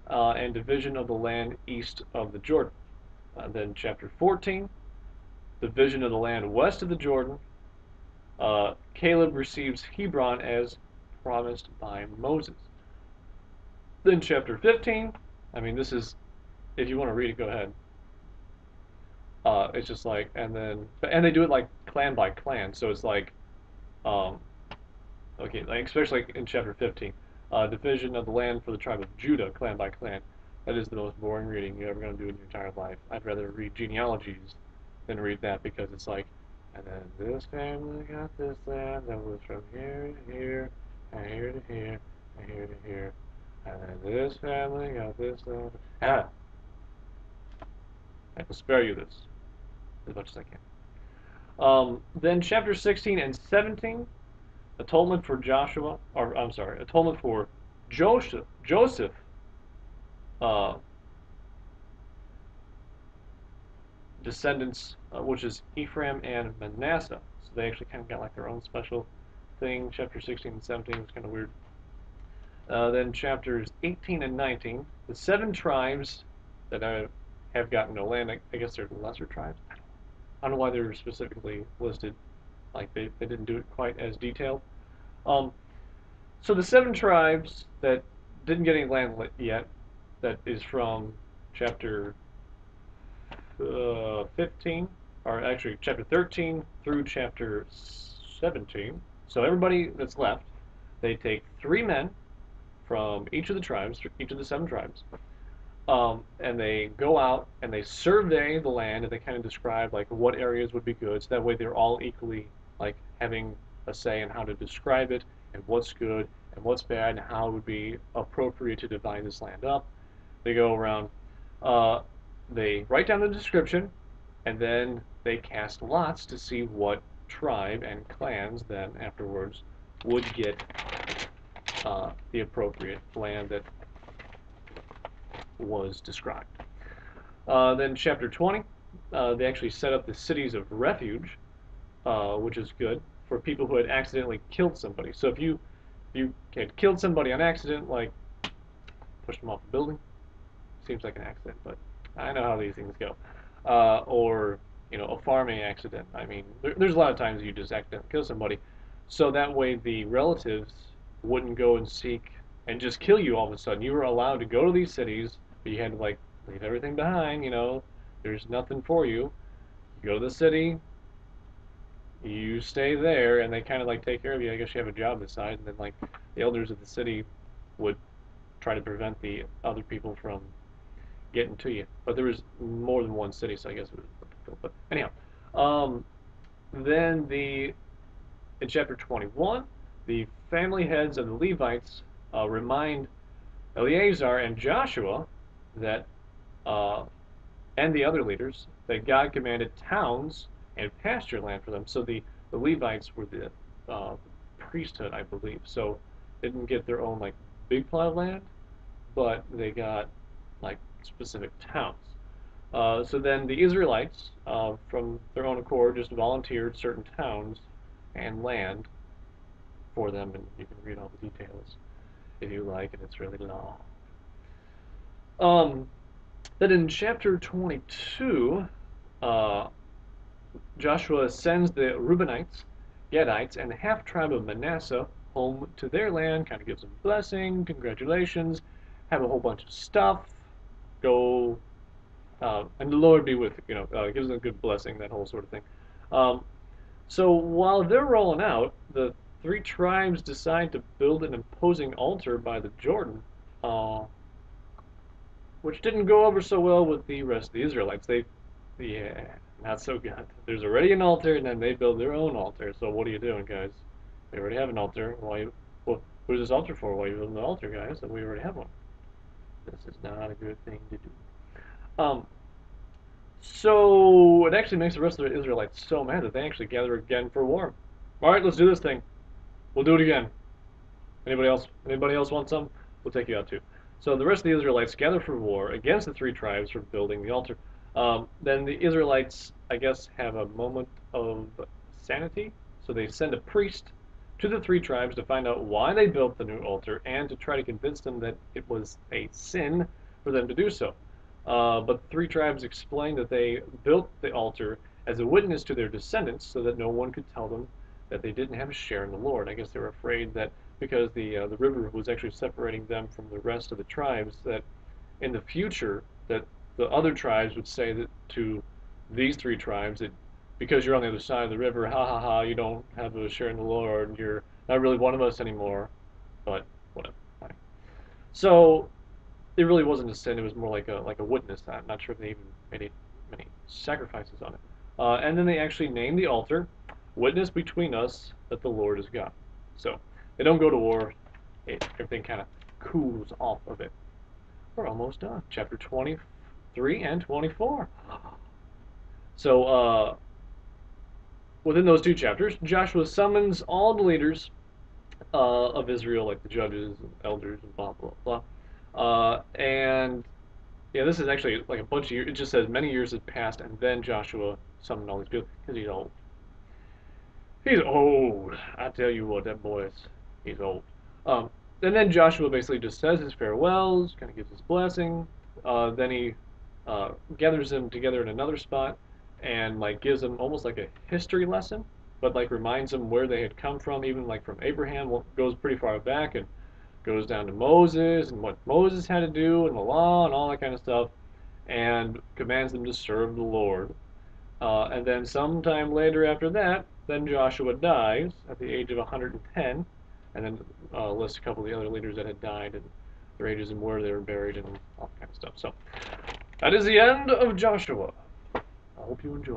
and division of the land east of the Jordan. Then chapter 14, division of the land west of the Jordan. Caleb receives Hebron as promised by Moses. Then chapter 15, I mean, this is, if you want to read it, go ahead. It's just like, and they do it like clan by clan, so it's like, um, okay, like especially in chapter 15, division of the land for the tribe of Judah, clan by clan. That is the most boring reading you're ever going to do in your entire life. I'd rather read genealogies than read that because it's like, and then this family got this land that was from here to here, and here to here, and here to here, and then this family got this land. I will spare you this as much as I can. Then chapter 16 and 17, atonement for Joshua, or I'm sorry, atonement for Joseph, uh, descendants, which is Ephraim and Manasseh. So they actually kind of got like their own special thing. Chapter 16 and 17 was kind of weird. Then chapters 18 and 19, the 7 tribes that have gotten no land. I guess they're lesser tribes. I don't know why they're specifically listed. Like they didn't do it quite as detailed. Um, so the 7 tribes that didn't get any land yet, that is from chapter 15, or actually chapter 13 through chapter 17. So everybody that's left, they take 3 men from each of the tribes, each of the 7 tribes, and they go out and they survey the land and they kind of describe like what areas would be good. So that way they're all equally like having a say in how to describe it and what's good and what's bad and how it would be appropriate to divide this land up. They go around, uh, they write down the description, and then they cast lots to see what tribe and clans then afterwards would get the appropriate land that was described. Then chapter 20, they actually set up the cities of refuge, which is good for people who had accidentally killed somebody. So if you had killed somebody on accident, like pushed them off a building, seems like an accident, but I know how these things go. Or a farming accident. I mean, there's a lot of times you just accidentally kill somebody, so that way the relatives wouldn't go and seek and just kill you all of a sudden. You were allowed to go to these cities, but you had to like leave everything behind. There's nothing for you. You go to the city, you stay there, and they kind of like take care of you. I guess you have a job beside, and then like the elders of the city would try to prevent the other people from getting to you. But there was more than one city, so I guess it was. But anyhow, um, then in chapter 21, the family heads of the Levites remind Eleazar and Joshua that, and the other leaders, that God commanded towns and pasture land for them. So the Levites were the priesthood, I believe. So they didn't get their own like big plot of land, but they got like specific towns. So then the Israelites, from their own accord, just volunteered certain towns and land for them, and you can read all the details if you like, and it's really long. Um, then in chapter 22, uh, Joshua sends the Reubenites, Gadites, and the half tribe of Manasseh home to their land, kind of gives them a blessing, congratulations, have a whole bunch of stuff, go, and the Lord be with you, gives them a good blessing, that whole sort of thing. Um, so while they're rolling out, the 3 tribes decide to build an imposing altar by the Jordan, uh, which didn't go over so well with the rest of the Israelites. Yeah, not so good. There's already an altar, and then they build their own altar. So what are you doing, guys? We already have an altar. Who's this altar for? Why are you building an altar, guys? And we already have one. This is not a good thing to do. Um, so it actually makes the rest of the Israelites so mad that they actually gather again for war. All right, let's do this thing. We'll do it again. Anybody else? Anybody else want some? We'll take you out too. So the rest of the Israelites gather for war against the 3 tribes for building the altar. Then the Israelites, I guess, have a moment of sanity. So they send a priest to the three tribes to find out why they built the new altar and to try to convince them that it was a sin for them to do so. But the three tribes explained that they built the altar as a witness to their descendants so that no one could tell them that they didn't have a share in the Lord. I guess they were afraid that because the river was actually separating them from the rest of the tribes, that in the future that the other tribes would say that to these three tribes that because you're on the other side of the river, ha ha ha, you don't have a share in the Lord, you're not really one of us anymore. But whatever. Fine. So it really wasn't a sin; it was more like a witness. I'm not sure if they even made many sacrifices on it. And then they actually named the altar "Witness between us that the Lord is God." So they don't go to war. Everything kind of cools off of it. We're almost done. Chapter 23 and 24. So within those two chapters, Joshua summons all the leaders of Israel, like the judges and elders and blah blah blah. And yeah, this is actually like a bunch of years. It just says many years had passed, and then Joshua summoned all these people because he's old. He's old. I tell you what, that boy he's old. Um, and then Joshua basically just says his farewells, kind of gives his blessing. Then he gathers them together in another spot and like gives them almost like a history lesson, but like reminds them where they had come from, even like from Abraham, goes pretty far back and goes down to Moses and what Moses had to do and the law and all that kind of stuff, and commands them to serve the Lord. And then sometime later after that, then Joshua dies at the age of 110, and then lists a couple of the other leaders that had died and their ages and where they were buried and all that kind of stuff. So that is the end of Joshua. I hope you enjoy.